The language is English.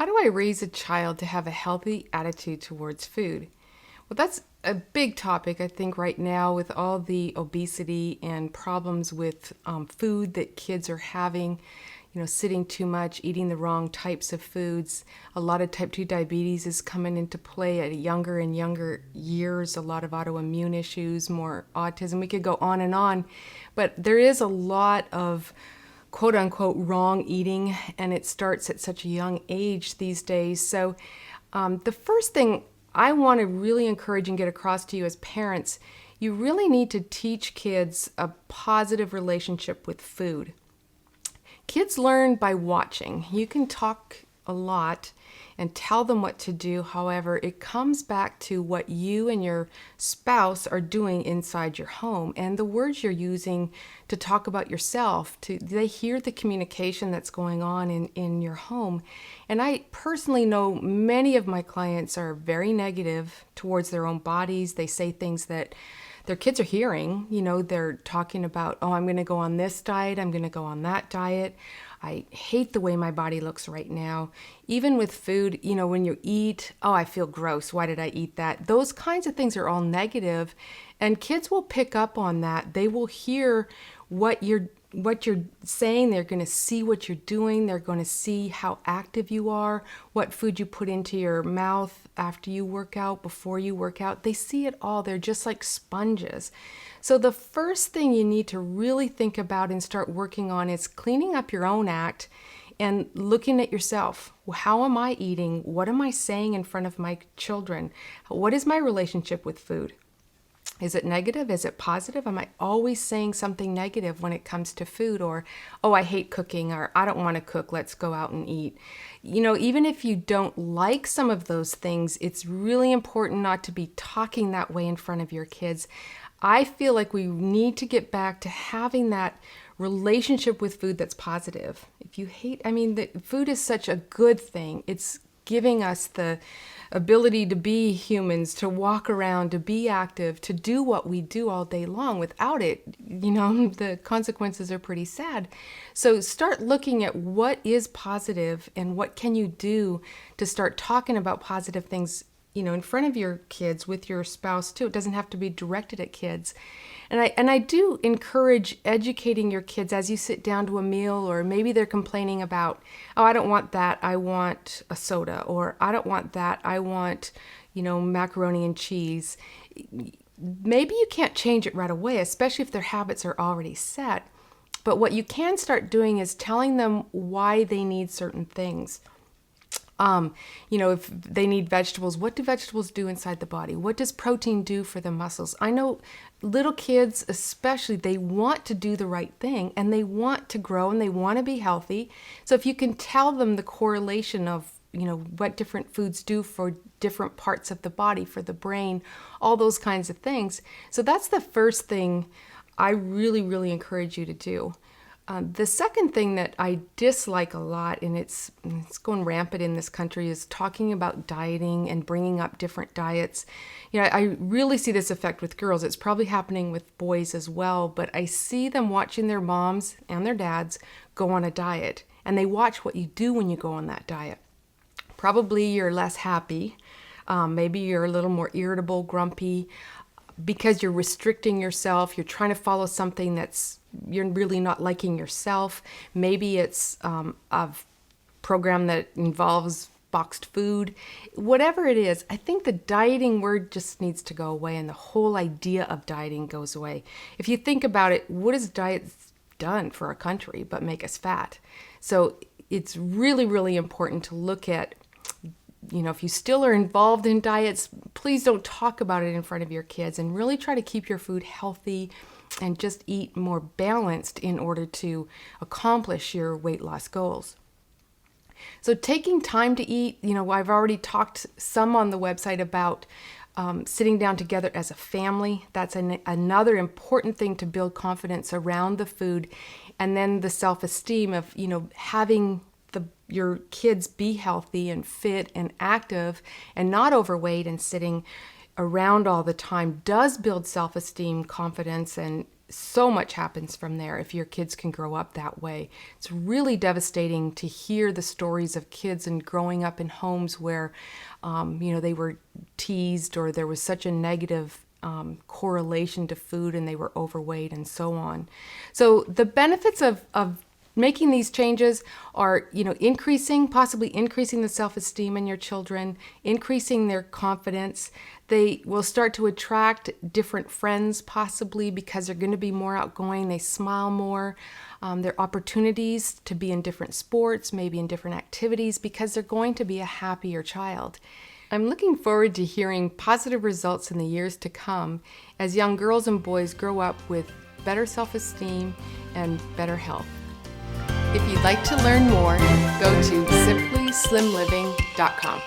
How do I raise a child to have a healthy attitude towards food? Well, that's a big topic, I think, right now with all the obesity and problems with food that kids are having, sitting too much, eating the wrong types of foods. A lot of type 2 diabetes is coming into play at younger and younger years, a lot of autoimmune issues, more autism. We could go on, but there is a lot of quote unquote wrong eating, and it starts at such a young age these days. So, the first thing I want to really encourage and get across to you as parents, you really need to teach kids a positive relationship with food. Kids learn by watching. You can talk a lot and tell them what to do. However, it comes back to what you and your spouse are doing inside your home and the words you're using to talk about yourself. They hear the communication that's going on in your home. And I personally know many of my clients are very negative towards their own bodies. They say things that their kids are hearing. They're talking about, oh, I'm going to go on this diet, I'm going to go on that diet. I hate the way my body looks right now. Even with food, when you eat, oh, I feel gross. Why did I eat that? Those kinds of things are all negative, and kids will pick up on that. They will hear what you're saying. They're going to see what you're doing. They're going to see how active you are, what food you put into your mouth after you work out, before you work out. They see it all. They're just like sponges. So the first thing you need to really think about and start working on is cleaning up your own act and looking at yourself. How am I eating? What am I saying in front of my children? What is my relationship with food? Is it negative? Is it positive? Am I always saying something negative when it comes to food? Or, oh, I hate cooking, or I don't want to cook, let's go out and eat. Even if you don't like some of those things, it's really important not to be talking that way in front of your kids. I feel like we need to get back to having that relationship with food that's positive. If you hate, the food is such a good thing. It's giving us the ability to be humans, to walk around, to be active, to do what we do all day long. Without it, the consequences are pretty sad. So start looking at what is positive and what can you do to start talking about positive things, in front of your kids, with your spouse too. It doesn't have to be directed at kids. And I do encourage educating your kids as you sit down to a meal, or maybe they're complaining about, oh, I don't want that, I want a soda, or I don't want that, I want, macaroni and cheese. Maybe you can't change it right away, especially if their habits are already set. But what you can start doing is telling them why they need certain things. If they need vegetables, what do vegetables do inside the body? What does protein do for the muscles? I know little kids, especially, they want to do the right thing and they want to grow and they want to be healthy. So if you can tell them the correlation of, what different foods do for different parts of the body, for the brain, all those kinds of things. So that's the first thing I really, really encourage you to do. The second thing that I dislike a lot, and it's going rampant in this country, is talking about dieting and bringing up different diets. I really see this effect with girls. It's probably happening with boys as well, but I see them watching their moms and their dads go on a diet, and they watch what you do when you go on that diet. Probably you're less happy. Maybe you're a little more irritable, grumpy, because you're restricting yourself. You're trying to follow something you're really not liking yourself. Maybe it's a program that involves boxed food. Whatever it is, I think the dieting word just needs to go away, and the whole idea of dieting goes away. If you think about it, what has diet done for a country but make us fat? So it's really, really important to look at, if you still are involved in diets, please don't talk about it in front of your kids, and really try to keep your food healthy and just eat more balanced in order to accomplish your weight loss goals. So taking time to eat, I've already talked some on the website about sitting down together as a family. That's another important thing to build confidence around the food. And then the self-esteem of, having your kids be healthy and fit and active and not overweight and sitting around all the time does build self-esteem, confidence, and so much happens from there if your kids can grow up that way. It's really devastating to hear the stories of kids and growing up in homes where, they were teased, or there was such a negative correlation to food and they were overweight and so on. So the benefits of making these changes are, possibly increasing the self-esteem in your children, increasing their confidence. They will start to attract different friends, possibly because they're going to be more outgoing. They smile more. There are opportunities to be in different sports, maybe in different activities, because they're going to be a happier child. I'm looking forward to hearing positive results in the years to come as young girls and boys grow up with better self-esteem and better health. If you'd like to learn more, go to simplyslimliving.com.